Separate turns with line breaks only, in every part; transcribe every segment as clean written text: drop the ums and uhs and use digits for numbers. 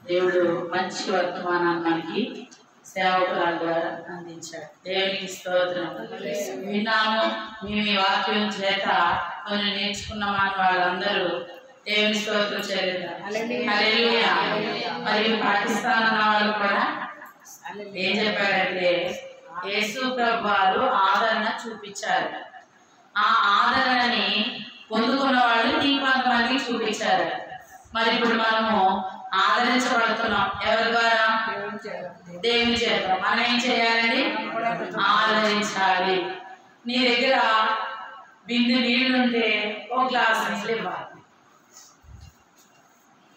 దేవుడు మంచి వర్తమానాన్ని మనకి సేవకురాల ద్వారా అందించాడు. దేవునికి స్తోత్రం. విన్నాము, మేము ఈ వాక్యం చేత కొన్ని నేర్చుకున్న వాళ్ళందరూ దేవుని స్తోత్రం చేద్దాం. హల్లెలూయా. మరియు పాకిస్తాన్ అన్న వాళ్ళు కూడా ఏం చెప్పారంటే యేసు ప్రభు వారు ఆదరణ చూపించారు. ఆ ఆదరణని పొందుకున్న వాళ్ళు ఇంకొంతమందికి చూపించారు. మరి ఇప్పుడు మనము ఆదరించబడుతున్నాం. ఎవరి ద్వారా? దేవుని చేత. మనం ఏం చేయాలండి? ఆదరించాలి. నీ దగ్గర బిందు నీళ్ళుంటే ఓ గ్లాస్ నీళ్ళు ఇవ్వాలి.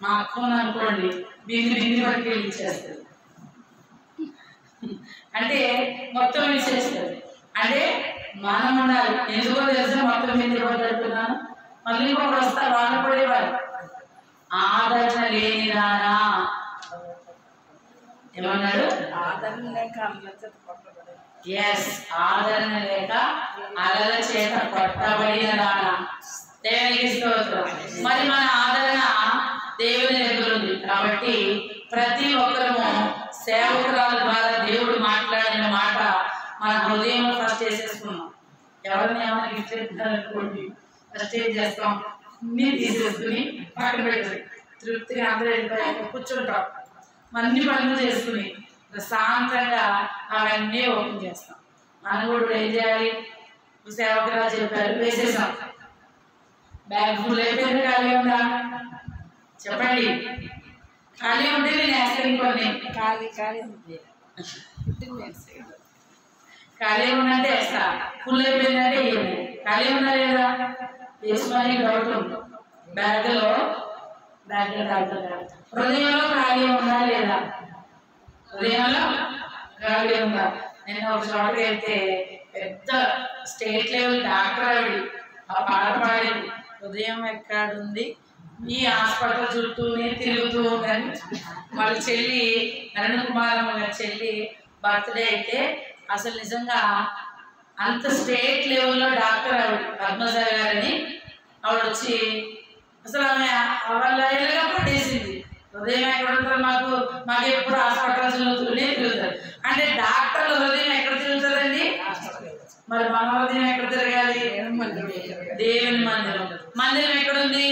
మా అక్క అనుకోండి, బిందు వరకు ఇచ్చేస్తుంది, అంటే మొత్తం ఇచ్చేస్తుంది. అంటే మనం ఉండాలి. ఎందుకో తెలుసా మొత్తం బిందు పడుతున్నాను, మళ్ళీ ఇంకొకరు వస్తారు, వాళ్ళు కూడా ఇవ్వాలి. ఆదరణ లేని దానా ఏమన్నాడు? ఆదరణ లేక ఆదరణ లేక అలల చేత కొట్టబడిన దానా. దేవునికి స్తోత్రం. మరి మన ఆదరణ దేవుని దగ్గర ఉంది కాబట్టి ప్రతి ఒక్కరము సేవకురాల ద్వారా దేవుడు మాట్లాడిన మాట మన హృదయంలో ఫస్ట్ చేసేసుకున్నాం. ఎవరిని ఏమైనా గిఫ్ట్ అనుకోండి, ఫస్ట్ ఏం చేస్తాం? అన్నీ తీసేసుకుని పక్కన పెట్టి తృప్తిగా అందరూ వెళ్ళిపోయాక కూర్చుంటాం. అన్ని పనులు చేసుకుని ప్రశాంతంగా అవన్నీ ఓపెన్ చేస్తాం. మనం కూడా ఏం చేయాలి? సేవకురాలు చెప్పారు, వేసేసాం. బ్యాగ్ ఫుల్ అయిపోయింది, ఖాళీ ఉందా? చెప్పండి. ఖాళీ ఉంటే నేను వేస్తాను. ఇంకొన్ని ఖాళీ ఉన్నట్టే వేస్తా, ఫుల్ అయిపోయిందంటే వేయండి. ఖాళీ ఉన్నా లేదా వేసుకొని డౌట్ ఉంది. బ్యాగ్లో హృదయంలో ఖాళీ ఉందా లేదా? హృదయంలో ఖాళీ ఉందా? నేను ఒక చోటకి వెళ్తే పెద్ద స్టేట్ లెవెల్ డాక్టర్ ఆవిడ ఆ పాట పాడింది, హృదయం ఎక్కడుంది ఈ హాస్పిటల్ చుట్టూనే తిరుగుతూ ఉందని. వాళ్ళ చెల్లి అరుణ కుమారమ్మ గారి చెల్లి బర్త్డే అయితే అసలు నిజంగా అంత స్టేట్ లెవెల్లో డాక్టర్ ఆవిడ పద్మజ గారని ఆవిడ వచ్చి అసలు ఆమె వాళ్ళ ఎలాగా పట్టేసింది. హృదయం ఎక్కడ ఉంటారు? మాకు ఎప్పుడు హాస్పిటల్ తిరుగుతూనే తిరుగుతారు. అంటే డాక్టర్లు హృదయం ఎక్కడ తిరుగుతుందండి? మరి మన హృదయం ఎక్కడ తిరగాలి? దేవుని మందిరం. మందిరం ఎక్కడుంది?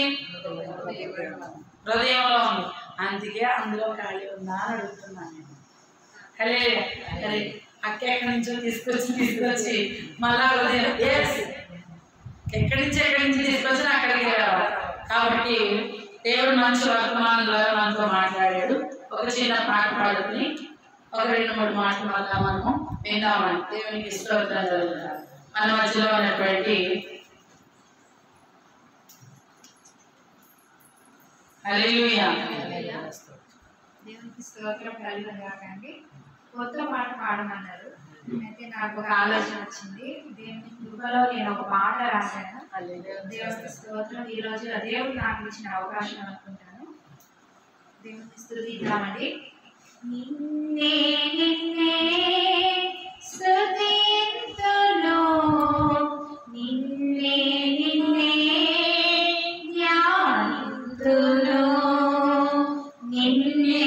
హృదయంలో ఉంది. అందుకే అందులో ఖాళీ ఉందా అని అడుగుతున్నాను నేను. అరే అక్క ఎక్కడి నుంచో తీసుకొచ్చి మళ్ళా హృదయం ఎక్కడి నుంచి తీసుకొచ్చి అక్కడికి రావాలి. కాబట్టి దేవుడు మంచి వర్తమానం ద్వారా మనతో మాట్లాడాడు. ఒక చిన్న పాట పాడుకుని ఒక 2-3 మాటలు మళ్ళా మనము విందామని దేవునికి స్తోత్రం జరుగుతారు. మన మధ్యలో ఉన్నటువంటి హల్లెలూయా
దేవునికి స్తోత్రం కలుగుగాకండి. కొత్త పాట పాడమన్నారు. అయితే నాకు ఒక ఆలోచన వచ్చింది. దేవుని కృపలో నేను ఒక పాట రాశాను. దేవునికి స్తోత్రం. ఈ రోజు దేవుడు నాకు ఇచ్చిన అవకాశం అనుకుంటాను. దేవుని స్తుతిద్దామండి. నిన్నే నిన్నే స్తుతింతును, నిన్నే నిన్నే ధ్యానింతును, నిన్నే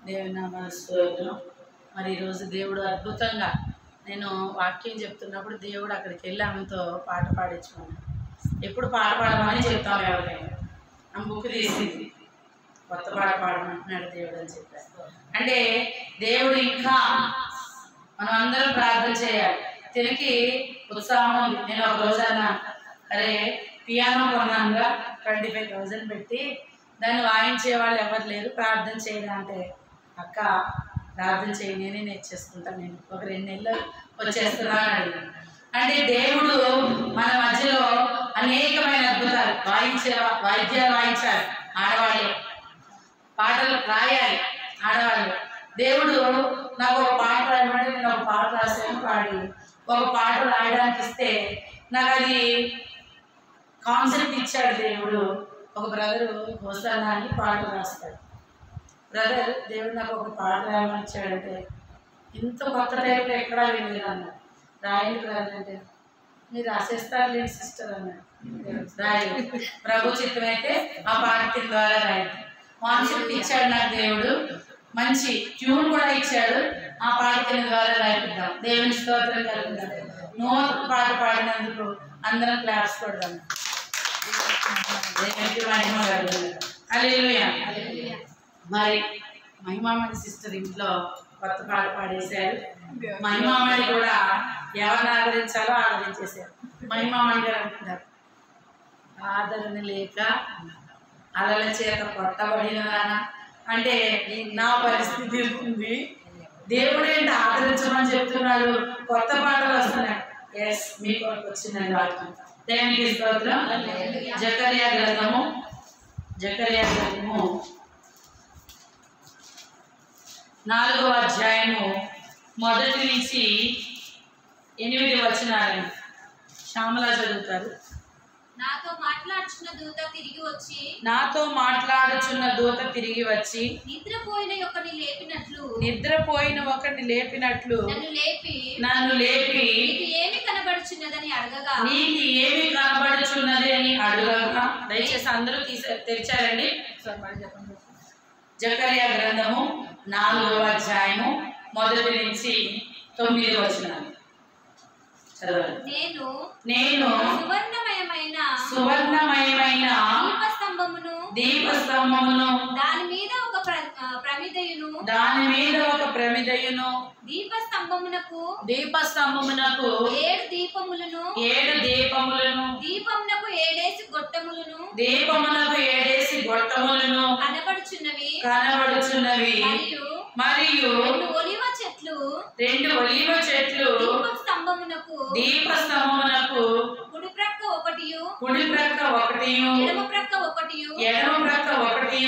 దేవుని నామ స్తోత్రం. మరి ఈరోజు దేవుడు అద్భుతంగా, నేను వాక్యం చెప్తున్నప్పుడు దేవుడు అక్కడికి వెళ్ళి ఆమెతో పాట పాడించుకున్నాను. ఎప్పుడు పాట పాడమని చెప్తాం ఎవరికైనా. ఆమె బుక్ తీసింది, కొత్త పాట పాడమంటున్నాడు దేవుడు అని చెప్పారు. అంటే దేవుడు ఇంకా మనం అందరం ప్రార్థన చేయాలి. తిరిగి ఉత్సాహం ఉంది. నేను ఒక రోజు అన్నా, అరే పియానో కొన్నానుగా 25,000 పెట్టి, దాన్ని వాయించే వాళ్ళు ఎవరు లేరు, ప్రార్థన చేయడం అంటే, అక్క ప్రార్థన చేయి, నేనే నేర్చేసుకుంటాను, నేను ఒక 2 నెలలు వచ్చేస్తున్నాను అడిగాను. అంటే దేవుడు మన మధ్యలో అనేకమైన అద్భుతాలు వాయిద్యాలు వాయించాలి ఆడవాళ్ళు, పాటలు రాయాలి ఆడవాళ్ళు. దేవుడు నాకు ఒక పాట రాయమంటే నేను ఒక పాట రాసాను, పాడి ఒక పాట రాయడానికి ఇస్తే నాకు అది కాన్సెప్ట్ ఇచ్చాడు దేవుడు. ఒక బ్రదరు హోసానా అని పాట రాస్తాడు. బ్రదర్, దేవుడు నాకు ఒక పాట రాయమని ఇచ్చాడంటే, ఇంత కొత్త టైప్లో ఎక్కడా వినలేదు అన్నాడు. రాయండి బ్రదర్ అంటే, మీరు రాసేస్తారు లేని సిస్టర్ అన్నాడు. రాయలేదు. ప్రభు చిత్తం అయితే ఆ పాట కింద ద్వారా రాయండి. కాన్సెప్ట్ ఇచ్చాడు నాకు దేవుడు, మంచి ట్యూన్ కూడా ఇచ్చాడు. ఆ పాట కింద ద్వారా రాయిద్దాం. దేవుని స్తోత్రం కలుగుతాం. నూతన పాట పాడినందుకు అందరం క్లాప్స్ కొడదాం. హల్లెలూయా. మరి మహిమామణి సిస్టర్ ఇంట్లో కొత్త పాట పాడేశారు. మహిమామణి కూడా ఎవరిని ఆదరించాలో ఆదరించేశారు. మహిమామణి గారు అంటున్నారు, ఆదరణ లేక అలల చేత కొట్టబడినదానా అంటే నా పరిస్థితి ఉంది. దేవుడు ఏంటి ఆదరించమని చెప్తున్నాడు, కొత్త పాటలు వస్తున్నాయి. ఎస్, మీకు వచ్చిందండి వాక్యం. దేవునికి స్తోత్రం. జకర్యా గ్రంథము 4వ అధ్యాయము 1 నుంచి 8 వచనాలు శ్యామలా చదువుతారు.
నాతో మాట్లాడుచున్న దూత తిరిగి వచ్చి నిద్రపోయిన ఒకరిని లేపినట్లు నన్ను లేపి నీకు ఏమి కనబడుచున్నదని అడగగా. దయచేసి అందరూ తెరిచారండి.
జకర్యా గ్రంథము 4వ అధ్యాయము 1 నుంచి 9 వచనాలు నేను సువర్ణమయమైన దీపస్తంభమును
దాని మీద ఒక ప్రమిదయును దీపస్తంభమునకు 7 దీపములను దీపమునకు 7 గొట్టములను కనబడుచున్నవి మరియు 2 ఒలీవ చెట్లు దీపస్తంభమునకు కుడి ప్రక్క ఒకటి ఎడమ ప్రక్క ఒకటి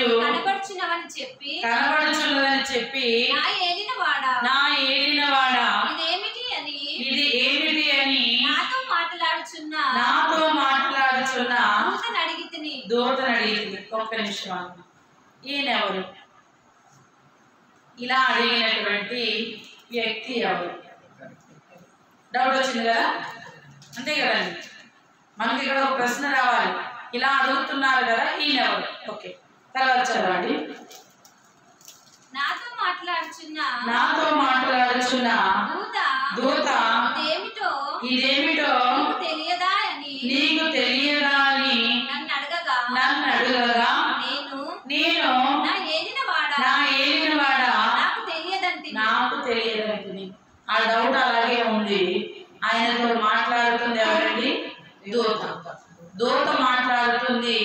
కనబడుచున్నదని చెప్పి నా ఏలినవాడా ఇది ఏమిటి అని నాతో మాట్లాడుచున్న దూతను అడిగితిని. ఒక్క నిమిషం, ఈయన ఎవరు? ఇలా అడిగినటువంటి వ్యక్తి ఎవరు? డౌట్ వచ్చింది కదా, అంతే కదండి. మనకి ఇక్కడ ఒక ప్రశ్న రావాలి, ఇలా అడుగుతున్నారు కదా, ఈయన ఎవరు? ఓకే, తర్వాత చదవండి. నాతో
మాట్లాడుచున్న దూత ఇదేమిటో నీకు తెలియదా అని నన్ను అడగగా నేను నా ఏలినవాడా నాకు తెలియదండి. ఆ డౌట్ అలాగే ఉంది. ఆయనతో మాట్లాడుతుంది ఎవరండి? దూత మాట్లాడుతుంది,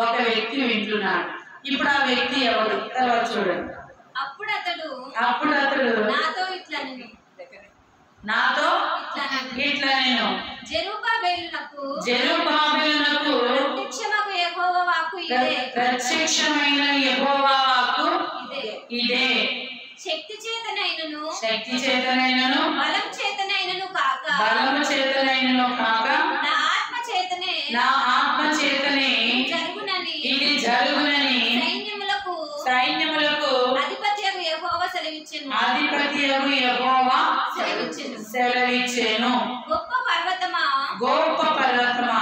ఒక వ్యక్తి వింటున్నాడు. ఇప్పుడు ఆ వ్యక్తి ఎవరు? తర్వాత చూడండి.
అప్పుడు అతడు నాతో ఇట్లా నేను జెరుబ్బాబెలునకు
ప్రత్యక్షమైన యెహోవా వాక్కు ఇదే.
శక్తి చేతనైనను
బలం చేతనైనను కాక
నా ఆత్మ చేతనే
ఇది జరుగునని సైన్యములకు అధిపతియగు యెహోవా సెలవిచ్చెను.
గొప్ప పర్వతమా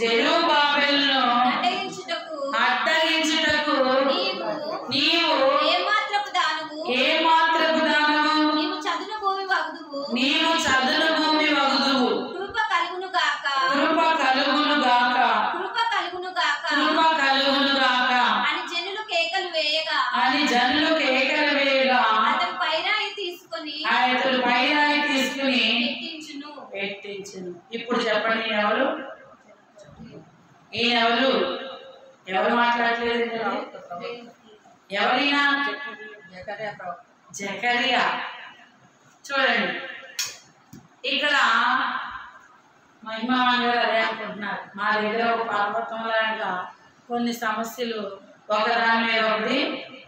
జెరుబ్బాబెలును అడ్డగించుటకు నీవు అని జనులు కేకలు వేయగా
అతడు పైరాయి తీసుకొని
పెట్టించును. ఇప్పుడు చెప్పండి ఈయనెవరు? ఎవరు మాట్లాడలేదు? ఎవరైనా? జకరియా. చూడండి ఇక్కడ మహిమాన్ గారు అదే అనుకుంటున్నారు. మా దగ్గర ఒక పర్వతం లాగా కొన్ని సమస్యలు ఒకదాని మీద ఒకటి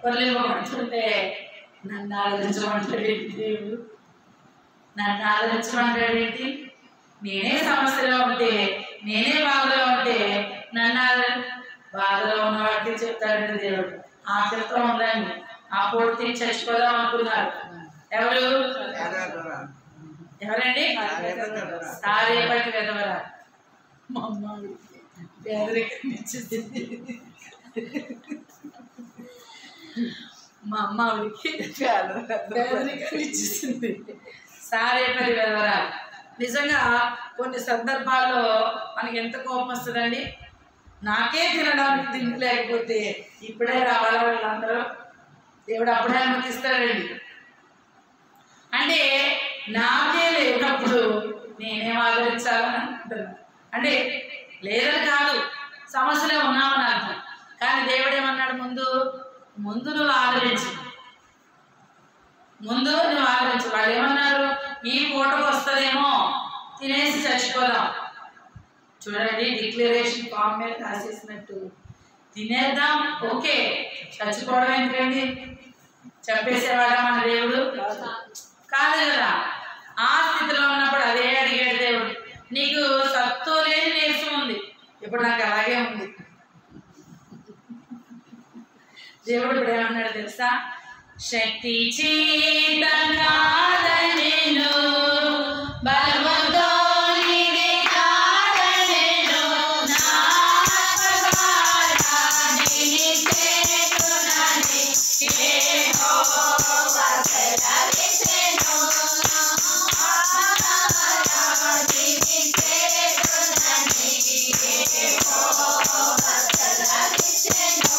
కొలిపడుతుంటే నన్ను ఆలోచించమంటాడేంటి దేవుడు? నన్ను ఆలోచించమంటాడేంటి? నేనే సమస్యలో ఉంటే, నేనే బాధలో ఉంటే నన్ను బాధలో ఉన్న వాటికి చెప్తాడండి దేవుడు. ఆకలితో ఉందండి, ఆ పూర్తి చచ్చిపోదాం అనుకున్నారు. ఎవరండి? సారేపటి వెదవరా. మా అమ్మ పేదరికం ఇచ్చేసింది. మా అమ్మ ఆవిడికి పేదరికం ఇచ్చేసింది. సారేపటి వెదవరా. నిజంగా కొన్ని సందర్భాల్లో మనకి ఎంత కోపం వస్తుందండి. నాకే తినడానికి తిండి లేకపోతే ఇప్పుడే రావాలా వీళ్ళందరూ? దేవుడు అప్పుడే అనుమతిస్తాడండి. అంటే నాకే లేనప్పుడు నేనేం ఆదరించాలని అనుకుంటున్నాను. అంటే లేదని కాదు, సమస్యలే ఉన్నామని అర్థం. కానీ దేవుడు ఏమన్నాడు? ముందు నువ్వు ఆదరించు, వాళ్ళు ఏమన్నారు? ఈ పూటకు వస్తుందేమో, తినేసి చచ్చిపోదాం. చూడండి, డిక్లరేషన్ ఫామ్ మీద రాసేసినట్టు తినేద్దాం, ఓకే, చచ్చిపోవడం ఎందుకండి? చెప్పేసేవాడా మన దేవుడు? కాదు కదా. ఆ స్థితిలో ఉన్నప్పుడు అదే అడిగాడు దేవుడు. నీకు సత్తు లేని నీరసం ఉంది, ఇప్పుడు నాకు అలాగే ఉంది. దేవుడు ఇప్పుడు ఏమన్నాడు తెలుసా? శక్తి చేత కాదనెను, బలముతో నీవే కాదనెను, నా ఆత్మద్వారా నిన్ను చేతునని యెహోవా సెలవిచ్చెను. ఆత్మద్వారా నిన్ను చేతునని యెహోవా సెలవిచ్చెను.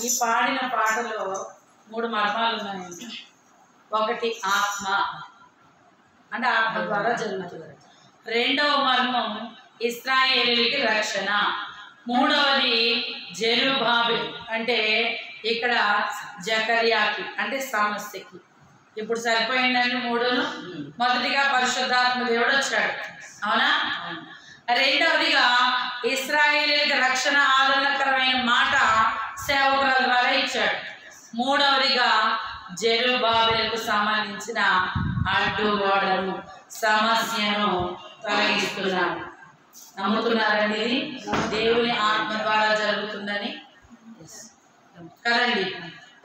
ఈ పాడిన పాటలో 3 మర్మాలు ఉన్నాయండి.
ఒకటి ఆత్మ, అంటే ఆత్మ ద్వారా జరుగుతుంది. రెండవ మర్మం ఇశ్రాయేలీయులకి రక్షణ. మూడవది జెరుబ్బాబెలు, అంటే ఇక్కడ జకర్యాకి అంటే సమస్యకి. ఇప్పుడు సరిపోయిందండి మూడును. మొదటిగా పరిశుద్ధాత్మ దేవుడు వచ్చాడు, అవునా? రెండవదిగా ఇశ్రాయేలీయులకి రక్షణ ఆదరణకరమైన మాట సేవకుల ద్వారా ఇచ్చాడు. మూడవదిగా జెరుబ్బాబెలుకు సంబంధించిన అడ్డుగోడను సమస్యను తొలగిస్తున్నాడు. నమ్ముతున్నారండి? ఇది దేవుని ఆత్మ ద్వారా జరుగుతుందని కదండి.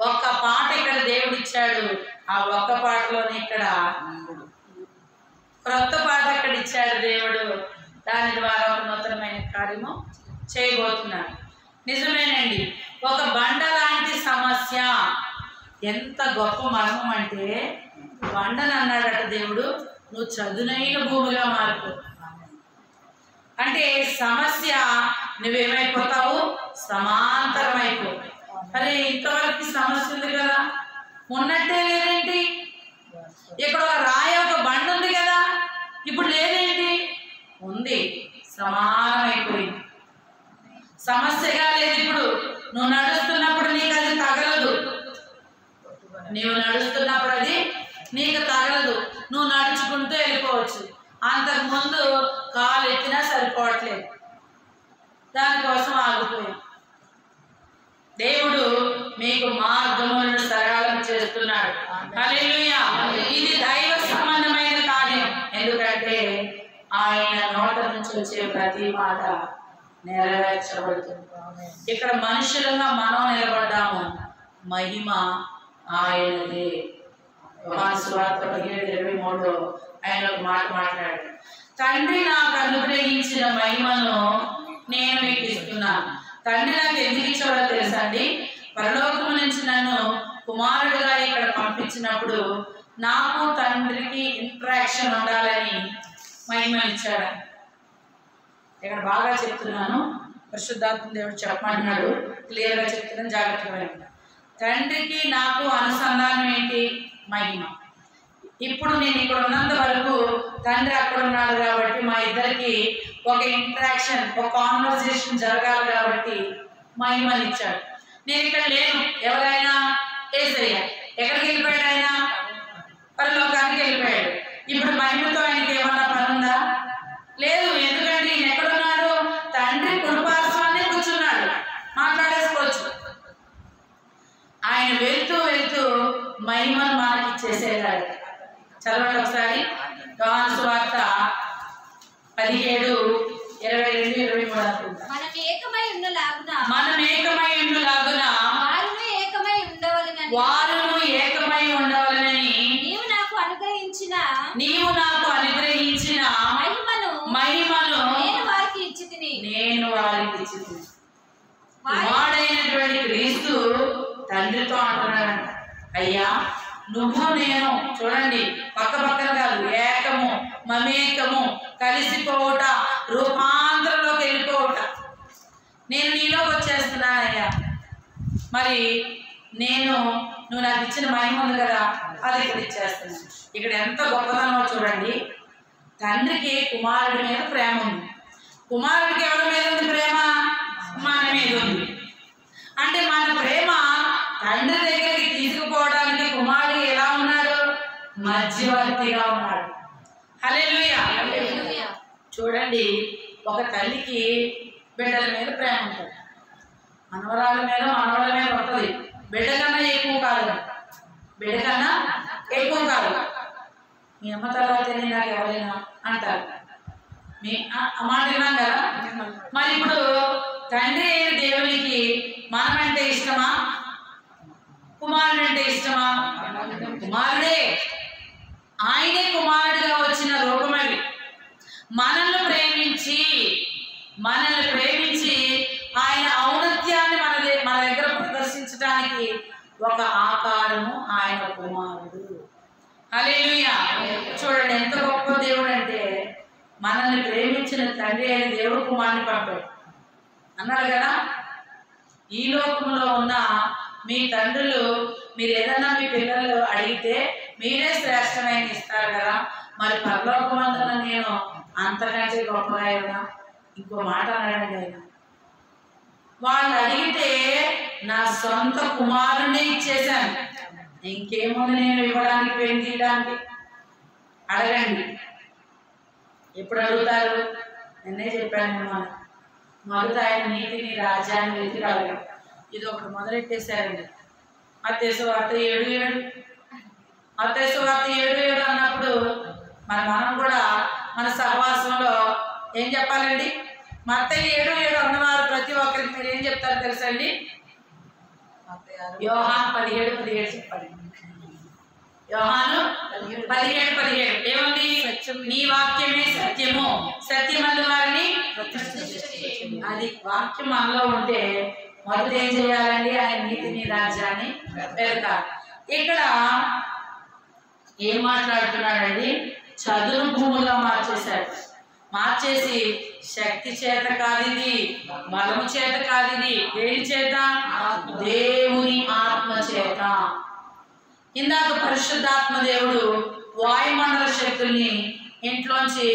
ఒక్క పాట ఇక్కడ దేవుడు ఇచ్చాడు, ఆ ఒక్క పాటలోనే ఇక్కడ క్రొత్త పాట అక్కడ ఇచ్చాడు దేవుడు. దాని ద్వారా ఒక నూతనమైన కార్యము చేయబోతున్నాడు. నిజమేనండి, ఒక బండ లాంటి సమస్య. ఎంత గొప్ప మర్మం అంటే, బండను అన్నాడట దేవుడు, నువ్వు చదునైన భూమిగా మారిపో. అంటే సమస్య నువ్వేమైపోతావు? సమాంతరమైపో. అరే ఇంతవరకు సమస్య ఉంది కదా, ఉన్నట్టే లేదేంటి? ఇక్కడ ఒక రాయి ఒక బండ ఉంది కదా, ఇప్పుడు లేదేంటి? ఉంది, సమానమైపోయింది. సమస్యగా లేదు. ఇప్పుడు నువ్వు నడుస్తున్నప్పుడు నీకు అది తగలదు, నీవు నడుస్తున్నప్పుడు అది నీకు తగలదు. నువ్వు నడుచుకుంటూ వెళ్ళిపోవచ్చు. అంతకుముందు కాలు ఎత్తినా సరిపోవట్లేదు, దానికోసం ఆగిపోయాం. దేవుడు మీకు మార్గములను సరళం చేస్తున్నాడు. హల్లెలూయా. ఇది దైవ సంబంధమైన కార్యం. ఎందుకంటే ఆయన నోట నుంచి వచ్చే ప్రతి మాట నెరవేర్చబడుతుంది. ఇక్కడ మనుషులుగా మనం నిలబడ్డాము, మహిమ ఆయనదే. యోహాను సువార్త 17:23 ఆయన ఒక మాట మాట్లాడాడు. తండ్రి నాకు అనుగ్రహించిన మహిమను నేను మీకు ఇస్తున్నాను. తండ్రి నాకు ఎందుకు ఇచ్చాడో తెలుసా అండి? పరలోకము నుంచి నన్ను కుమారుడిగా ఇక్కడ పంపించినప్పుడు నాకు తండ్రికి ఇంట్రాక్షన్ ఉండాలని మహిమను ఇచ్చాడు. ఇక్కడ బాగా చెప్తున్నాను, పరిశుద్ధాత్మ దేవుడు చెప్పమంటున్నాడు, క్లియర్గా చెప్తున్నాను, జాగ్రత్తగా. తండ్రికి నాకు అనుసంధానం ఏంటి? మహిమ. ఇప్పుడు నేను ఇక్కడ ఉన్నంత వరకు తండ్రి అక్కడ ఉన్నాడు కాబట్టి మా ఇద్దరికి ఒక ఇంట్రాక్షన్, ఒక కాన్వర్సేషన్ జరగాలి కాబట్టి మహిమని ఇచ్చాడు. నేను ఇక్కడ లేను, ఎవరైనా యేసయ్య ఎక్కడికి వెళ్ళిపోయాడు? ఆయన పరలోకానికి వెళ్ళిపోయాడు. ఇప్పుడు మహిమతో ఆయనకి ఏమన్నా పని ఉందా? లేదు. ఎందుకంటే ఈయన ఎక్కడున్నాడు? తండ్రి కుడిపార్శ్వాన్ని కూర్చున్నాడు, మాట్లాడేసుకోవచ్చు. ఆయన వెళ్తూ వెళ్తూ మహిమను మనకి ఇచ్చేసేదాడు. చదవండి ఒకసారి, యోహాను సువార్త 17:22-23 అనుకుంటా.
మనం ఏకమై ఉన్నలాగున
వారును ఏకమై ఉండవలెనని
నీవు నాకు అనుగ్రహించిన మహిమను నేను వారికి ఇచ్చితిని.
వాడైనటువంటి క్రీస్తు తండ్రితో అంటున్నాడంట, అయ్యా నువ్వు నేను, చూడండి పక్క పక్కన కాదు, ఏకము మమేకము, కలిసిపోవుట, రూపాంతరంలోకి వెళ్ళిపోవుట. నేను నీలోకి వచ్చేస్తున్నా అయ్యా. మరి నువ్వు నాకు ఇచ్చిన మహిమ ఉంది కదా, అది ఇక్కడ ఇచ్చేస్తున్నా. ఇక్కడ ఎంత గొప్పతనమో చూడండి. తండ్రికి కుమారుడి మీద ప్రేమ ఉంది. కుమారుడికి ఎవరి మీద ఉంది ప్రేమ? మన మీద ఉంది. అంటే మన ప్రేమ తండ్రి దగ్గరికి తీసుకుపోవడానికి కుమారుడు ఎలా ఉన్నాడు? మధ్యవర్తిగా ఉన్నాడు. హల్లెలూయా. చూడండి, ఒక తల్లికి బిడ్డల మీద ప్రేమ ఉంటుంది, మనవరాల మీద మనవల మీద ఉంటుంది. బిడ్డ కన్నా ఎక్కువ కాదు, బిడ్డ కన్నా ఎక్కువ కాదు. మీ అమ్మ తర్వాత నాకు ఎవరైనా అంటారు, మీ మాట విన్నాం కదా. మరి ఇప్పుడు తండ్రి అయిన దేవునికి మనం అంటే ఇష్టమా? కుమారుడు అంటే ఇష్టమా? కుమారుడే. ఆయనే కుమారుడిగా వచ్చిన రూపమది. మనల్ని ప్రేమించి ఆయన ఔన్నత్యాన్ని మన దగ్గర ప్రదర్శించడానికి ఒక ఆకారము ఆయన కుమారుడు. హల్లెలూయా. చూడండి ఎంత గొప్ప దేవుడు అంటే, మనల్ని ప్రేమించిన తండ్రి అయిన దేవుడు కుమారుని పంపాడు అన్నాడు కదా. ఈ లోకంలో ఉన్న మీ తండ్రులు మీరు ఏదన్నా మీ పిల్లలు అడిగితే
మీరే శ్రేష్టమైన ఇస్తారు కదా, మరి పరలోకమందున నేను అంతకంటే గొప్పగా అయినా. ఇంకో మాట అన్నాడండి ఆయన, వాళ్ళు అడిగితే నా సొంత కుమారుణ్ణి ఇచ్చేశాను, ఇంకేముంది నేను ఇవ్వడానికి వెళ్ళడానికి. అడగండి. ఎప్పుడు అడుగుతారు? నిన్నే చెప్పాను నేను, మొదట ఆయన నీతిని రాజ్యాన్ని వెతికి అడగడం. ఇది ఒకటి మొదలెట్టేశారండి. మత్తయి సువార్త 7:7, మత్తయి సువార్త 7:7 అన్నప్పుడు మనం కూడా మన సహవాసంలో ఏం చెప్పాలండి? మత్తయి 7:7 అన్నవారు ప్రతి ఒక్కరికి మీరు ఏం చెప్తారో తెలుసండి? యోహాను 17:17 చెప్పండి. యోహాను 17:17 ఏముంది? నీ వాక్యమే సత్యము, సత్యమందు వారిని. అది వాక్యం మనలో ఉంటే మొదట ఏం చేయాలండి? ఆయన నీతిని రాజ్యాన్ని వెతకాలి. ఇక్కడ ఏం మాట్లాడుతున్నాడండి? చదును భూముల్లో మార్చేశాడు. మార్చేసి శక్తి చేత కాదిది, బలము చేత కాదిది, దేని చేత? దేవుని ఆత్మ చేత. ఇందాక పరిశుద్ధాత్మ దేవుడు వాయుమండల శక్తుల్ని ఇంట్లోంచి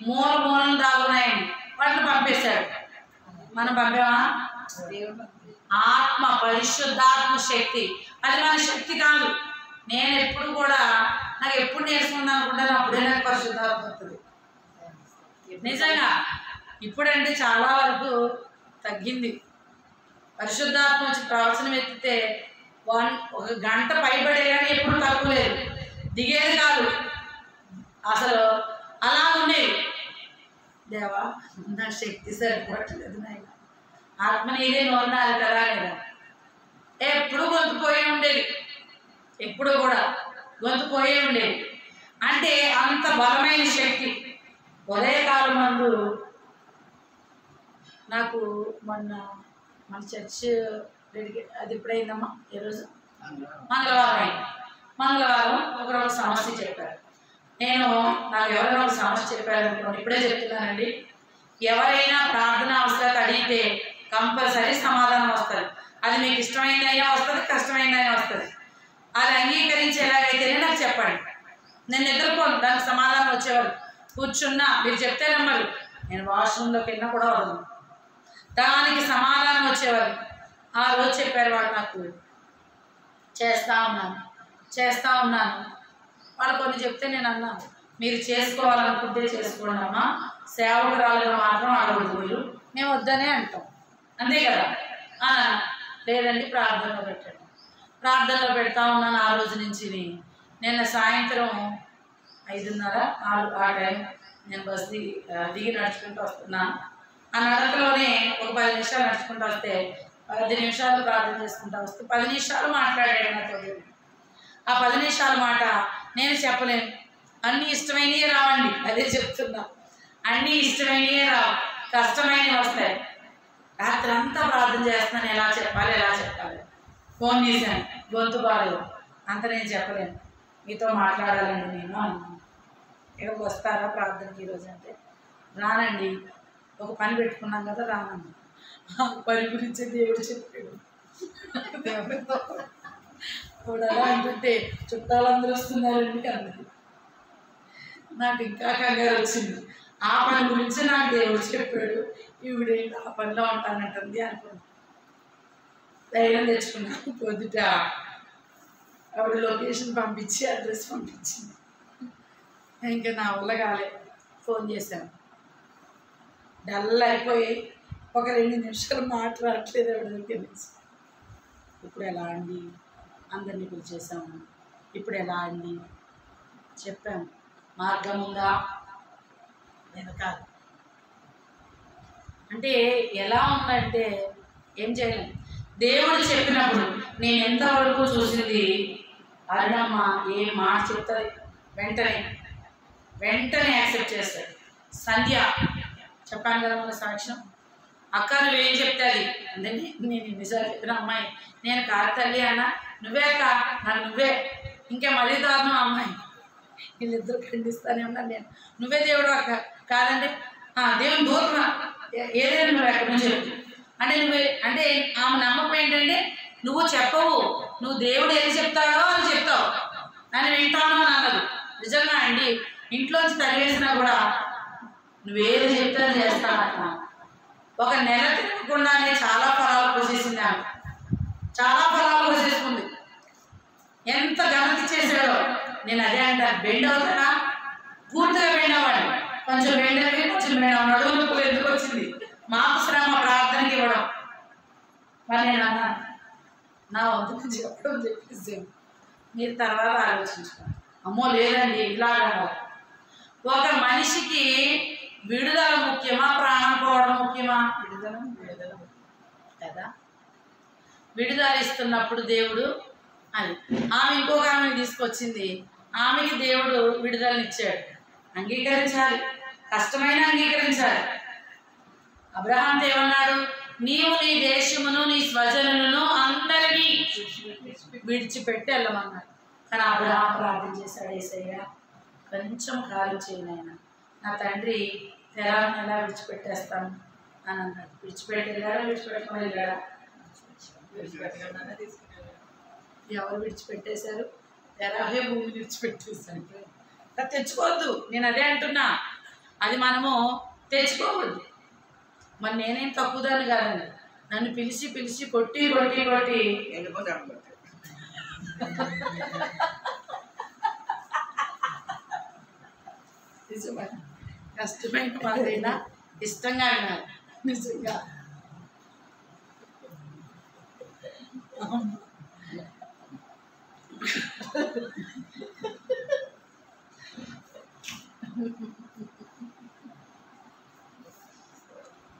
మూలను దాగున్నాయండి, వాటిని పంపేశాడు. మనం పంపామా? ఆత్మ, పరిశుద్ధాత్మ శక్తి. అది మన శక్తి కాదు. నేను ఎప్పుడు కూడా నాకు ఎప్పుడు నేర్చుకుందాం అనుకుంటాను, అప్పుడే నాకు పరిశుద్ధాత్మ వస్తుంది. నిజంగా ఇప్పుడంటే చాలా వరకు తగ్గింది. పరిశుద్ధాత్మ వచ్చి ప్రవచనం ఎత్తితే ఒక గంట పైబడే కానీ ఎప్పుడు తక్కువ లేదు, దిగేది కాదు అసలు. అలా ఉండేది. దేవా నా శక్తి సరిపోవట్లేదు నాయన, ఆత్మ నీదే నోరున్నారు కదా లేదా. ఎప్పుడు గొంతు పోయే ఉండేది, ఎప్పుడు కూడా గొంతు పోయే ఉండేది. అంటే అంత బలమైన శక్తి. ఉదయకాలం మందు నాకు మన చర్చ్ అది ఎప్పుడైందమ్మా? ఈరోజు మంగళవారం అయింది. మంగళవారం ఒకరోజు సమస్య చెప్పారు. నాకు ఎవరైనా ఒక సమస్య చెప్పారనుకోండి, ఇప్పుడే చెప్తున్నానండి, ఎవరైనా ప్రార్థన అవసరం అడిగితే కంపల్సరీ సమాధానం వస్తుంది. అది మీకు ఇష్టమైందైనా వస్తుంది, కష్టమైందైనా వస్తుంది. అది అంగీకరించేలాగైతేనే నాకు చెప్పండి. నేను నిద్రపోను, దానికి సమాధానం వచ్చేవారు. కూర్చున్నా మీరు చెప్తే నమ్మరు, నేను వాష్రూమ్లోకి వెళ్ళినా కూడా వదలను, దానికి సమాధానం వచ్చేవారు. ఆ రోజు చెప్పారు వాళ్ళు నాకు, చేస్తా ఉన్నాను. వాళ్ళు కొన్ని చెప్తే నేను అన్నాను, మీరు చేసుకోవాలనుకుంటే చేసుకోండి అమ్మా, సేవకురాలుగా మాత్రం అడగదు, మీరు మేము వద్దనే అంటాం, అంతే కదా. లేదండి ప్రార్థనలో పెట్టండి. ప్రార్థనలో పెడతా ఉన్నాను ఆ రోజు నుంచి. నిన్న సాయంత్రం 5:30, 4 ఆ టైం నేను బస్ దిగి నడుచుకుంటూ వస్తున్నాను. ఆ నడకలోనే ఒక 10 నిమిషాలు నడుచుకుంటూ వస్తే 10 నిమిషాలు ప్రార్థన చేసుకుంటూ వస్తే 10 నిమిషాలు మాట్లాడాడు నాతో. ఆ 10 నిమిషాల మాట నేను చెప్పలేను. అన్నీ ఇష్టమైనవే రావండి, అదే చెప్తున్నా. అన్నీ ఇష్టమైనవే రావు, కష్టమైనవి వస్తాయి. రాత్రి అంతా ప్రార్థన చేస్తున్నాను, ఎలా చెప్పాలి. ఫోన్ చేశాను, గొంతు బాగాలేదు, అంత నేను చెప్పలేను, మీతో మాట్లాడాలండి నేను అన్నాను. ఇక్కడికి వస్తారా ప్రార్థనకి ఈరోజు అంటే, రానండి, ఒక పని పెట్టుకున్నాం కదా రానండి. ఆ పని గురించి దేవుడు చెప్పాడు. ఇప్పుడు అలా అంటుంటే చుట్టాలందరూ వస్తున్నారండి అన్నది. నాకు ఇంకా కంగారు వచ్చింది. ఆ పని గురించి నాకు దేవుడు చెప్పాడు, ఈవిడేంటి ఆ పనిలో ఉంటానంటుంది అనుకున్నాను. ధైర్యం తెచ్చుకున్నాను. పొద్దుట ఆవిడ లొకేషన్ పంపించి అడ్రస్ పంపించింది. ఇంకా నా వల్ల కాలే, ఫోన్ చేశాను. డల్ అయిపోయి ఒక 2 నిమిషాలు మాట్లాడట్లేదు ఆవిడ దగ్గర నుంచి. ఇప్పుడు ఎలా అండి, అందరినీ పిలిచేసాము, ఇప్పుడు ఎలా అండి చెప్పాము, మార్గం ఉందా? నేను కాదు అంటే ఎలా ఉందంటే ఏం చేయలేము. దేవుడు చెప్పినప్పుడు నేను ఎంతవరకు చూసింది, అరుణమ్మ ఏ మాట చెప్తుంది వెంటనే యాక్సెప్ట్ చేస్తాడు. సంధ్య చెప్పాను కదా మన సాక్ష్యం, అక్క నువ్వేం చెప్తాది అందండి, నేను నిజాలు చెప్పిన అమ్మాయి, నేను కాదు తల్లి అన్న, నువ్వే అక్క, నాకు నువ్వే, ఇంకా మరీ దారుణం అమ్మాయి, వీళ్ళిద్దరు ఖండిస్తానే ఉన్నాను నేను, నువ్వే దేవుడు అక్క, కాదండి దేవుని దూరం ఏదైనా నువ్వు ఎక్కడి నుంచి చెప్పు అంటే అంటే ఆమె నమ్మకం ఏంటంటే నువ్వు చెప్పవు, నువ్వు దేవుడు ఏది చెప్తాడో అది చెప్తావు,
అని వింటాను అని అన్నది. నిజంగా అండి, ఇంట్లోంచి తరివేసినా కూడా నువ్వేది చెప్తే చేస్తాను. ఒక నెల తిరగకుండానే చాలా ఫలాలు పోసేసింది ఆమె, చాలా ఫలాలు పోసేసుకుంది. ఎంత ఘనత చేశాడో. నేను అదే అంటాను, బెండ్ అవుతానా? పూర్తిగా బెండ్ అవ్వండి. కొంచెం బెండ్ అయ్యి కొంచెం బెండ్ అవ్వడం. నడువు నొప్పులు ఎందుకు వచ్చింది? మాకు శ్రమ ప్రార్థనకి ఇవ్వడం. మరి నేను అన్నాను, నా వద్దు చెప్పడం చెప్పేసి మీరు తర్వాత ఆలోచించుకోండి. అమ్మో లేదండి ఇలాగా. ఒక మనిషికి విడుదల ముఖ్యమా, ప్రాణం పోవడం ముఖ్యమా? విడుదల కదా. విడుదల ఇస్తున్నప్పుడు దేవుడు అది ఆమె ఇంకొక ఆమెను తీసుకొచ్చింది, ఆమెకి దేవుడు విడుదలనిచ్చాడు. అంగీకరించాలి, కష్టమైన అంగీకరించాలి. అబ్రహాంతో ఏమన్నాడు? నీవు నీ దేశమును నీ స్వజనులను అందరినీ విడిచిపెట్టి వెళ్ళమన్నాడు. కానీ అబ్రహాం ప్రార్థన చేశాడు, యేసయ్య కొంచెం కాలం చేయనైనా, నా తండ్రి తెరాలను ఎలా విడిచిపెట్టేస్తాను అని అన్నాడు. విడిచిపెట్టి వెళ్ళాడా? విడిచిపెట్టమని వెళ్ళాడా? ఎవరు విడిచిపెట్టేశారు? తెరాహే భూమి విడిచిపెట్టేశారు. అది తెచ్చుకోవద్దు. నేను అదే అంటున్నా, అది మనము తెచ్చుకోవద్దు. మరి నేనేం తక్కువదాన్ని కాదండి. నన్ను పిలిచి పిలిచి కొట్టి కొట్టి కొట్టి కష్టమైన వాళ్ళైనా ఇష్టంగా వినాలి. నిజంగా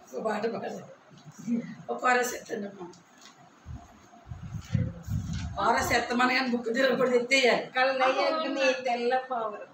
ఒక పాట పాడాలి. ఒక వారస్ ఎత్తండమ్మా, వారస్ ఎత్తమని కానీ బుక్ తిరగకూడదు, ఎత్తేయాలి.
కళ్ళయ్యగ్ని తెల్ల పావురం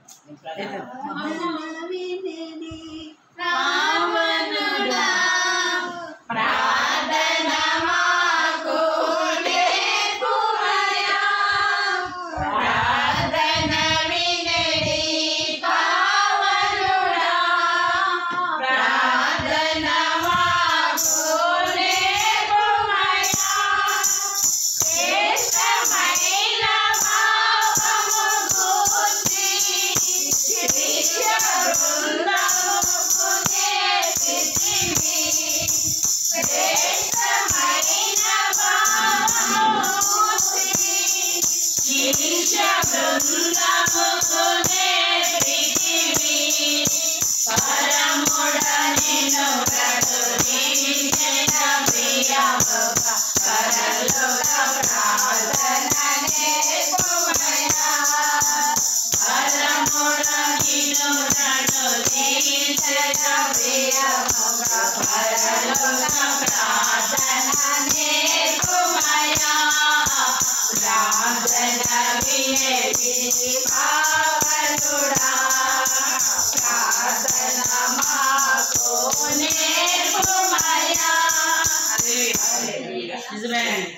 నిజమేనండి.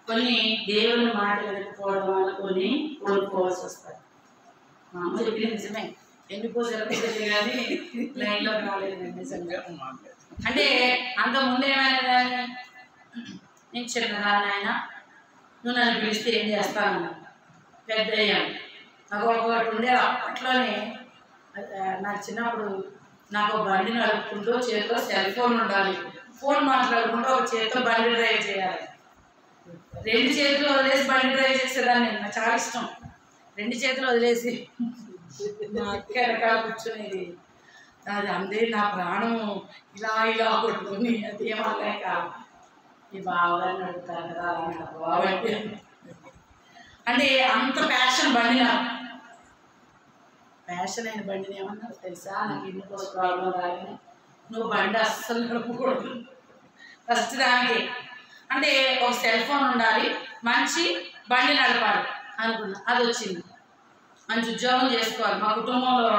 కొన్ని దేవుని మాట వినకపోవడం వల్ల కొన్ని కోల్పోవాల్సి వస్తుంది. మా అమ్మ చెప్పింది నిజమే. ఎండిపోసే కానీ లైన్లో రాలేదు నిజంగా. అంటే అంతకుముందు ఏమైనా నేను చిన్నదాన్ని, ఆయన నువ్వు నన్ను పిలిస్తే ఏం చేస్తాను, పెద్ద అయ్యాను. నాకు ఒకటి ఉండేది అప్పట్లోనే. నాకు చిన్నప్పుడు నాకు బండి నడుపుకుంటూ చేతిలో సెల్ ఫోన్ ఉండాలి, ఫోన్ మాట్లాడుకుంటూ ఒక చేతితో బండి డ్రైవ్ చేయాలి. రెండు చేతులు వదిలేసి బండి డ్రైవ్ చేసేదాన్ని. నాకు చాలా ఇష్టం. రెండు చేతులు వదిలేసి మా అక్క వెనకాల కూర్చునేది. అది అందే నా ప్రాణం ఇలా ఇలా కొట్టుకుని అది ఏమలేక ఈ బావగారిని అడుగుతారు కదా, అలా బావంటే అంటే అంత ప్యాషన్ బండి. నాకు ప్యాషన్ అయిన బండిని ఏమన్నారు తెలుసా? నాకు ఇన్ని పోస్ట్ ప్రాబ్లం రాగానే నువ్వు బండి అస్సలు నడపకూడదు ఫస్ట్ దానికి. అంటే ఒక సెల్ ఫోన్ ఉండాలి, మంచి బండి నడపాలి అనుకున్నా. అది వచ్చింది. మంచి ఉద్యోగం చేసుకోవాలి. మా కుటుంబంలో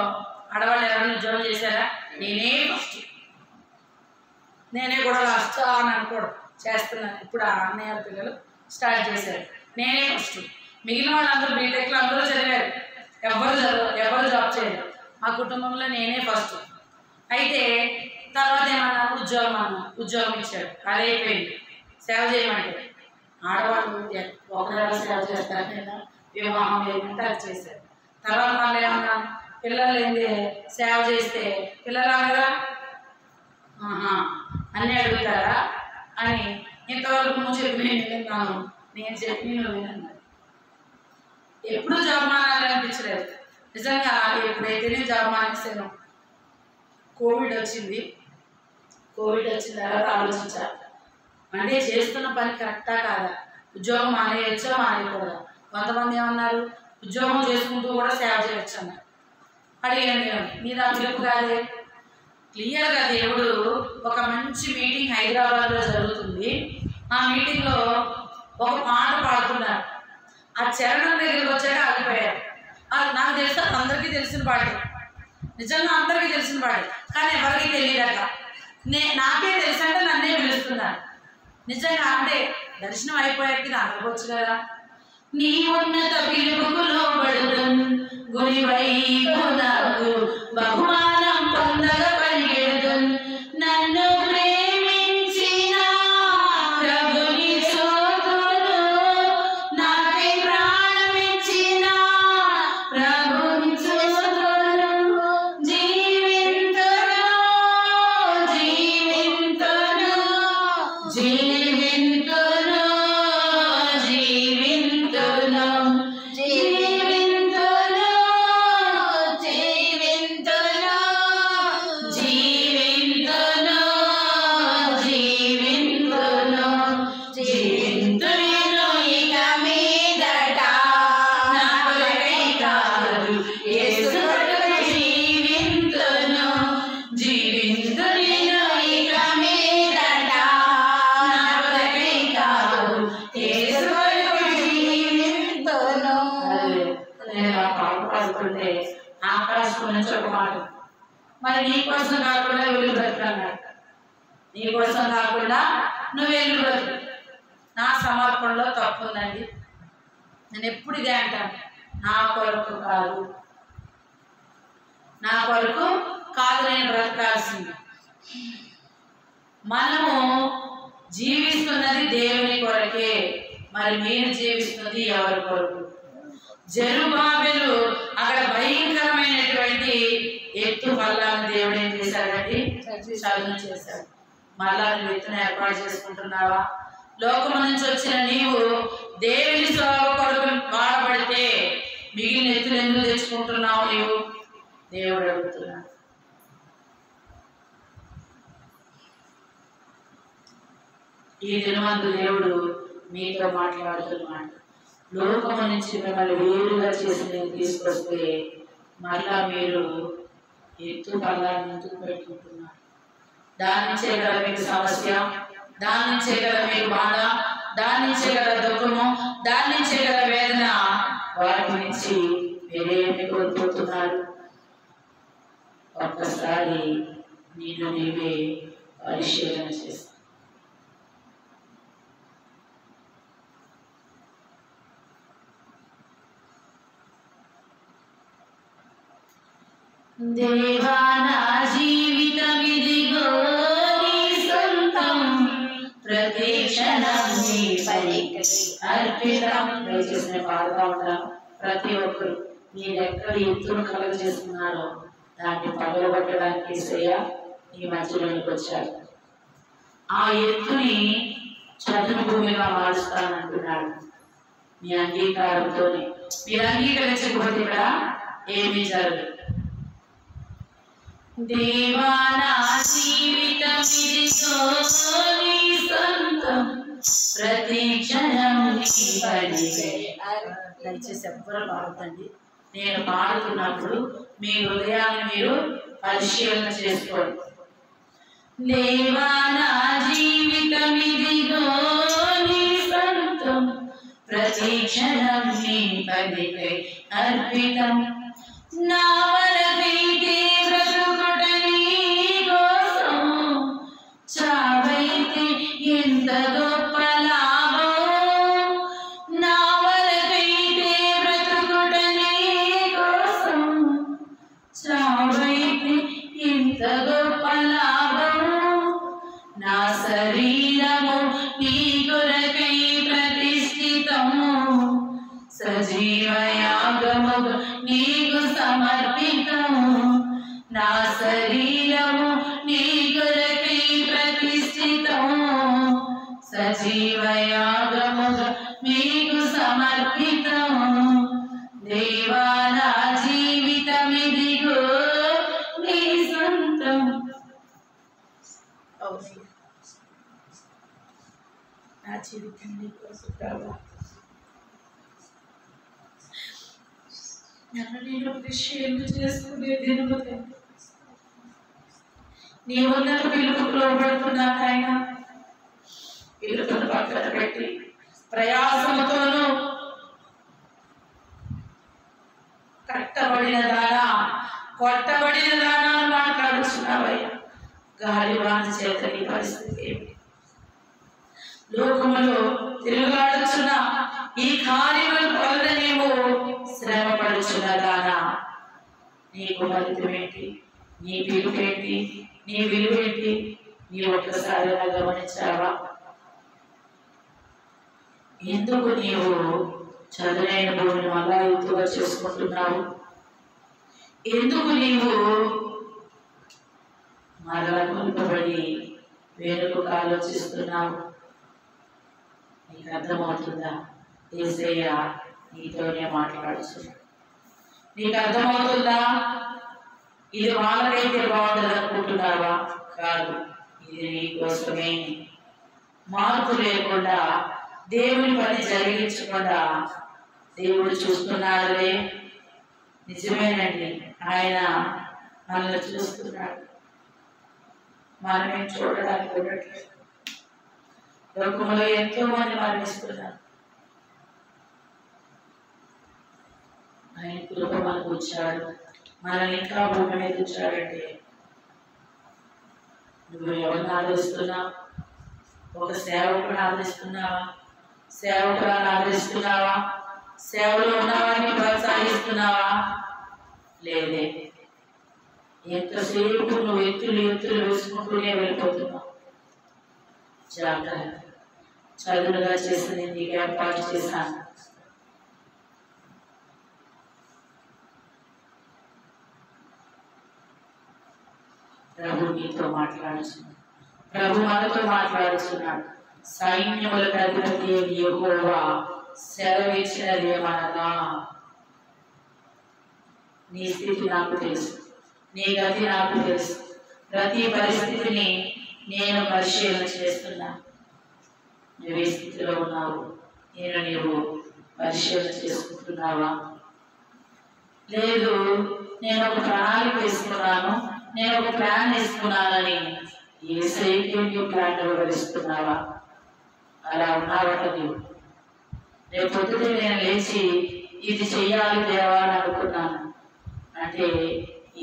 ఆడవాళ్ళు ఎవరైనా ఉద్యోగం చేశారా? నేనే ఫస్ట్. నేనే కూడా లాస్ట్ అని అనుకోవడం చేస్తున్నాను. ఇప్పుడు ఆ అన్నయ్య పిల్లలు స్టార్ట్ చేశారు. నేనే ఫస్ట్. మిగిలిన వాళ్ళందరూ బీటెక్లో అందరూ చదివారు, ఎవరు జాబ్ చేయరు. మా కుటుంబంలో నేనే ఫస్ట్. అయితే తర్వాత ఏమన్నా ఉద్యోగం అన్నా, ఉద్యోగం ఇచ్చాడు. అది అయిపోయింది. సేవ చేయమంటే ఆడవాళ్ళు ఒకరు సేవ చేస్తారు. వివాహం ఏంటంటే అది చేశారు. తర్వాత మళ్ళీ ఏమన్నా పిల్లలు ఏంటి సేవ చేస్తే పిల్లలు కదా అన్నీ అడుగుతారా అని ఇంతవరకు నువ్వు చెప్పి నేను విన్నాను, నేను చెప్పి నువ్వు విన్నాను. ఎప్పుడు జాబ్ మానాలి అనిపించలేదు. నిజంగా ఎప్పుడైతే నేను జాబ్ మానేసాను, కోవిడ్ వచ్చింది. కోవిడ్ వచ్చిన తర్వాత ఆలోచించా, అంటే చేస్తున్న పని కరెక్టా కాదా, ఉద్యోగం మానేయచ్చా మానేయకూడదా. కొంతమంది ఏమన్నారు ఉద్యోగం చేసుకుంటూ కూడా సేవ చేయొచ్చు అన్నారు. అడిగాను నేను, మీరు ఆ పిలుపు కాదే. క్లియర్గా దేవుడు ఒక మంచి మీటింగ్ హైదరాబాద్లో జరుగుతుంది. ఆ మీటింగ్లో ఒక పాట పాడుతున్నారు. ఆ చరణం దగ్గరికి వచ్చాక ఆగిపోయారు. నాకు తెలుసు, అందరికీ తెలిసిన పాటే, నిజంగా అందరికీ తెలిసిన పాటే, కానీ ఎవరికి తెలియదట. నాకే తెలుసు అంటే నన్నే పిలుస్తున్నారు. నిజంగా అంటే దర్శనం అయిపోయాక అందకపోవచ్చు కదా. నీ ఉన్నత పిలుపుకు లోబడుదున్, గురివైపు నాకు బహుమానం పొందగా పరిగెడుదున్. నన్ను ప్రేమించిన ప్రభుని చూతును, నాకై ప్రాణమిచ్చిన ప్రభుని చూతును. జీవింతును జీవింతును జీవింతును జీవింతును జీవింతును జీవింతును జీవింతును జీవింతును జీవింతును ఇక మీదట నా కొరకై కాదు యేసు కొరకు జీవింతును. జీవింతును ఇక మీదట నా కొరకై కాదు యేసు కొరకు జీవింతును. నేను ఆ పాట పాడుతుంటే ఆకాశం నుంచి ఒక మాట, మరి నీ కోసం కాకుండా వెళ్ళి బ్రతకన్నాడు. నీ కోసం కాకుండా నువ్వు వెళ్ళి బ్రతుకు. నా సమర్పణలో తప్పు ఉందండి. నేను ఎప్పుడు ఇదే అంటాను, నా కొరకు కాదు, నా కొరకు కాదు నేను బ్రతకాల్సింది. మనము జీవిస్తున్నది దేవుని కొరకే, మరి మీరు జీవిస్తున్నది ఎవరి కొరకు? జెరుబాబెలు అక్కడ భయంకరమైనటువంటి ఎత్తు మల్లాన్ని దేవుడు ఏం చేశాడండి? చదును చేశాడు. మళ్ళా నువ్వు ఎత్తున ఏర్పాటు చేసుకుంటున్నావా? లోకము నుంచి వచ్చిన నీవు దేవుని సేవ కొరకు వాడబడితే మిగిలిన ఎత్తులు ఎందుకు తెచ్చుకుంటున్నావు నీవు? దేవుడు అడుగుతున్నాడు. ఈ దినమందు దేవుడు మీతో మాట్లాడుతున్నాడు. లోకము నుంచి మిమ్మల్ని వేరుగా చేసి నేను తీసుకొస్తే మళ్ళా మీరు ఎత్తు పల్లాన్ని ఎందుకు పెట్టుకుంటున్నారు? దాని నుంచే కదా మీకు సమస్య, దాని నుంచే కదా మీకు బాధ, దాని నుంచే కదా దుఃఖము, దాని నుంచే కదా వేదన. వాటి నుంచి మీరేమి కోల్పోతున్నారు? ఒక్కసారి నేను నీవే పరిశీలన చేస్తాను. దేవా నా జీవితమిదిగో నీ సొంతం, ప్రతి క్షణం నీ పైకి అర్పితం. దయచేసి నేను పాడుతూ ఉంటాను. ప్రతి ఒక్కరు మీరెక్కడ ఎత్తును కలుగ చేస్తున్నారో దాన్ని పగలగొట్టడానికి యేసయ్య ఈ మధ్యలోనికి వచ్చారు. ఆ ఎత్తుని చదును భూమిగా మారుస్తానంటున్నాడు. మీ అంగీకారంతోనే. మీరు అంగీకరించకపోతే ఇక్కడ ఏమీ జరగదు. దేవా నా జీవితమిదిగో నీ సొంతం, ప్రతి క్షణం నీ పనికై. దయచేసి ఎవ్వరు పాడుతండి. నేను పాడుతున్నప్పుడు మీ హృదయాన్ని మీరు పరిశీలన చేసుకోండి. దేవా నా జీవితమిదిగో నీ సొంతం, ప్రతి క్షణం నీ పనికై అర్పితం. నా వరకైతే బ్రతుకుట నీ కోసం, చావైతే ఎంత గొప్ప లాభం. నా వరకైతే బ్రతుకుట నీ కోసం, చావైతే ఎంత గొప్ప లాభం. నా శరీరము నీ కొరకై ప్రతిష్ఠితము, సజీవ
నా శరీరము నీ కొరకై ప్రతిష్ఠితం, సజీవయాగముగా మీకు సమర్పితం. దేవా నా జీవితమిదిగో నీ సొంతం. నా జీవితం నీకోసం ప్రభా, నన్ను నేను విషయాలు చేసుకునే దినములు నీ ఉన్నత పిలుపుకు లోబడుతున్నాను ఆయన. పిలుపును పక్కన పెట్టి ప్రయాసముతోనూ కట్టబడిన దానా కొట్టబడిన దానా మాట్లాడుతున్నావయ్యా. గాలి వాన చేత నీ పరిస్థితి ఏమి? లోకములో తిరుగాడుచున్న ఈ కార్యముల వలన నీవు శ్రమ పడుచున్న దానా, నీకు ఫలితమేంటి? నీ పిలుపేంటి? నీ విలువేంటి? నీ ఒక్కసారి గమనించావా? ఎందుకు నీవు చదునైన భూమిని అలా ఎత్తుగా చేసుకుంటున్నావు? ఎందుకు నీవు మరలా కొనుకబడి వేరొక ఆలోచిస్తున్నావు? నీకు అర్థమవుతుందా? యేసయ్య నీతోనే మాట్లాడుతున్నాడు. నీకు అర్థమవుతుందా? ఇది వాళ్ళకైతే బాగుండదు అనుకుంటున్నావా? కాదు, ఇది నీ కోసమే. మార్పు లేకుండా దేవుని పని జరిగించకుండా దేవుడు చూస్తున్నాడులే. నిజమేనండి, ఆయన మనల్ని చూస్తున్నాడు. మనమేం చూడడానికి ఉండట్లేదు. లోకంలో ఎంతో మంది మరణిస్తున్నారు. ఆయన కృప మనకు వచ్చాడు, మనల్ని ఇంకా భూమి మీద ఉంచాడంటే నువ్వు ఎవరిని ఆదరిస్తున్నావు? ఒక సేవకుని ఆదరిస్తున్నావా? సేవకురాన్ని ఆదరిస్తున్నావా? సేవలో ఉన్నవారిని ప్రోత్సహిస్తున్నావా? లేదే. ఎంతసేపు నువ్వు ఎత్తులు వేసుకుంటూనే వెళ్ళిపోతున్నావు. జాగ్రత్త. చదువుగా చేసింది నీకు ఏర్పాటు చేశాను. ప్రభు నీతో మాట్లాడుతున్నాడు. ప్రభు మనతో మాట్లాడుతున్నాడు. సైన్యములకు అధిపతి యెహోవా సెలవిచ్చినదేమనగా, నీ స్థితి నాకు తెలుసు, నీ గతి నాకు తెలుసు. ప్రతి పరిస్థితిని నేను పరిశీలన చేస్తున్నా. నువ్వు ఏ స్థితిలో ఉన్నావు? నీవు పరిశీలన చేసుకుంటున్నావా? లేదు, నేను ఒక ప్రణాళిక వేసుకున్నాను, నేను ఒక ప్లాన్ వేసుకున్నానని యేసయ్యకి నీవు ప్లాన్ వివరిస్తున్నావా? అలా ఉన్నావట నీవు. రేపు పొద్దుటే నేను లేచి ఇది చెయ్యాలి దేవా అని అనుకున్నాను అంటే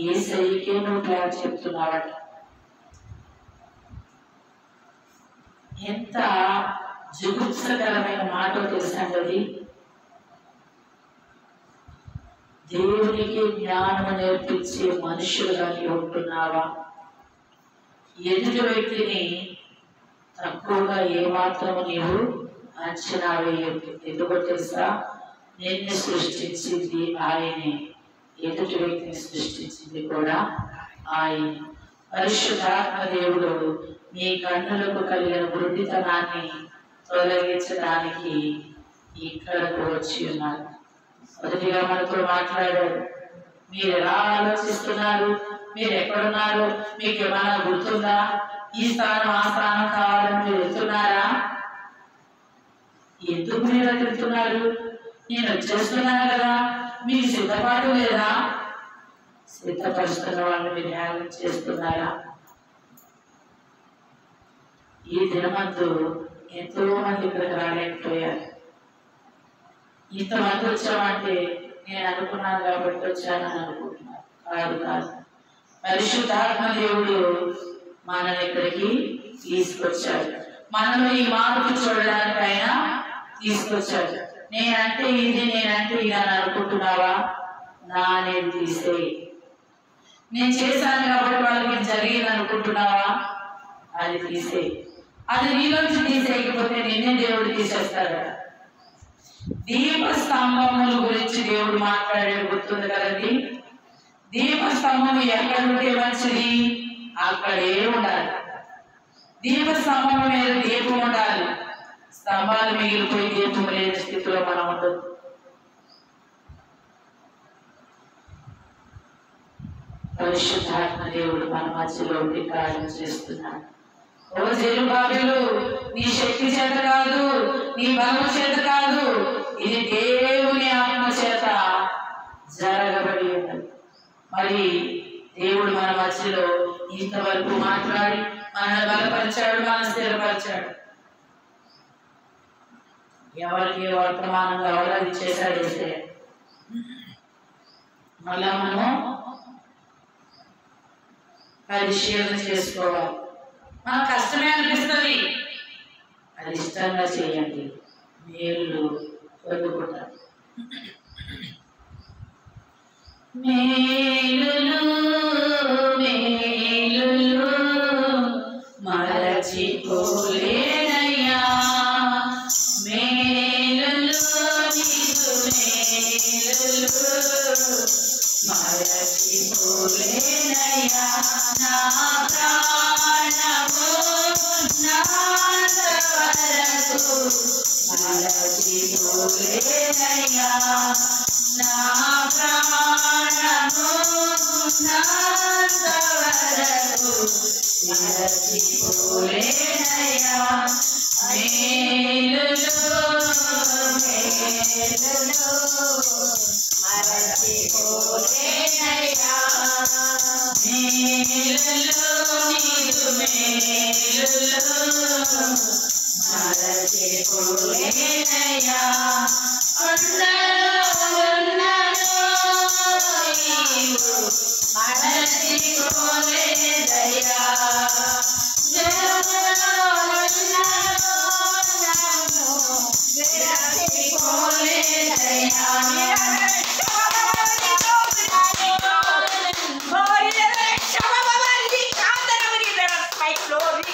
యేసయ్యకే నువ్వు ప్లాన్ చెప్తున్నావట. ఎంత జుగుప్సకరమైన మాట తెలుసండి. దేవునికి జ్ఞానం నేర్పించే మనుషులుగా నీవు ఉంటున్నావా? ఎదుటి వ్యక్తిని తక్కువగా ఏమాత్రము నీవు అంచనా వేయద్దు. ఎందుకో తెలుసా? నిన్ను సృష్టించింది ఆయనే, ఎదుటి వ్యక్తిని సృష్టించింది కూడా ఆయనే. పరిశుద్ధాత్మ దేవుడు మీ కన్నులకు కలిగిన వృద్ధితనాన్ని తొలగించడానికి ఇక్కడకు వచ్చి ఉన్నారు. మొదటిగా మనతో మాట్లాడాడు. మీరు ఎలా ఆలోచిస్తున్నారు? మీరు ఎక్కడున్నారు? మీకు ఏమైనా గుర్తుందా? ఈ స్థానం ఆ స్థానం కావాలని మీరు వెళ్తున్నారా? ఎందుకు మీరు వెళ్తున్నారు? నేను వచ్చేస్తున్నాను కదా, మీకు సిద్ధపాటు లేదా? సిద్ధపరుస్తున్న వాళ్ళని మీరు ధ్యానం చేస్తున్నారా? ఈ దినమందు ఎంతో మంది ఇక్కడికి రాలేకపోయారు. ఇంతమంది వచ్చామంటే నేను అనుకున్నాను కాబట్టి వచ్చానని అనుకుంటున్నాను. కాదు కాదు, పరిశుద్ధాత్మ దేవుడు మనల్ని ఇక్కడికి తీసుకొచ్చాడు. మనలో ఈ మార్పు చూడడానికైనా తీసుకొచ్చాడు. నేనంటే ఇది, నేనంటే ఇది అని అనుకుంటున్నావా? నా నేను తీసేయి. నేను చేశాను కాబట్టి వాళ్ళకి జరిగింది అనుకుంటున్నావా? అది తీసేయి. అది నీలోంచి తీసేయకపోతే నిన్నే దేవుడు తీసేస్తాడు. దీప స్తంభముల గురించి దేవుడు మాట్లాడే గుర్తుంది కదండి. దీపస్తంభం ఎక్కడ ఉంటే మంచిది, అక్కడే ఉండాలి. దీపస్తంభం మీద దీపం ఉండాలి. స్తంభాలు మిగిలిపోయి దీపం లేని స్థితిలో మనం ఉండదు. పరిశుద్ధాత్మ దేవుడు మన మధ్యలో ఉండి కార్యం చేస్తున్నాడు. ఓ జెరుబాబెలు, నీ శక్తి చేత కాదు, నీ బలము చేత కాదు, ఇది దేవుని ఆత్మ చేత జరగబడి ఉన్నది. మరి దేవుడు మన మధ్యలో ఇంతవరకు మాట్లాడి మనల్ని బలపరిచాడు, మనల్ని స్థిరపరిచాడు. ఎవరికి వర్తమానం కావాలో అది చేశాడు. వేస్తే మళ్ళా మనం పరిశీలన చేసుకోవాలి. మన కష్టమే అనిపిస్తుంది, అది ఇష్టంగా చేయండి, మేలు పొందుకుంటారు. మేలులు మేలులు మరచిపోలేనయ్యా, మేలులు నీకు మేలులు మరచిపోలేనయ్యా, నా ప్రాణము నాంత వరకు మరచిపోలేనయ్యా, నా ప్రాణము నాంత వరకు మరచిపోలేనయ్యా, మేలులు మేలులు మరచిపోలేనయ్యా, మేలులు నీకు మేలులు మరచిపోలేనయ్యా, మరచిపోలేదయ్యా,
Glory,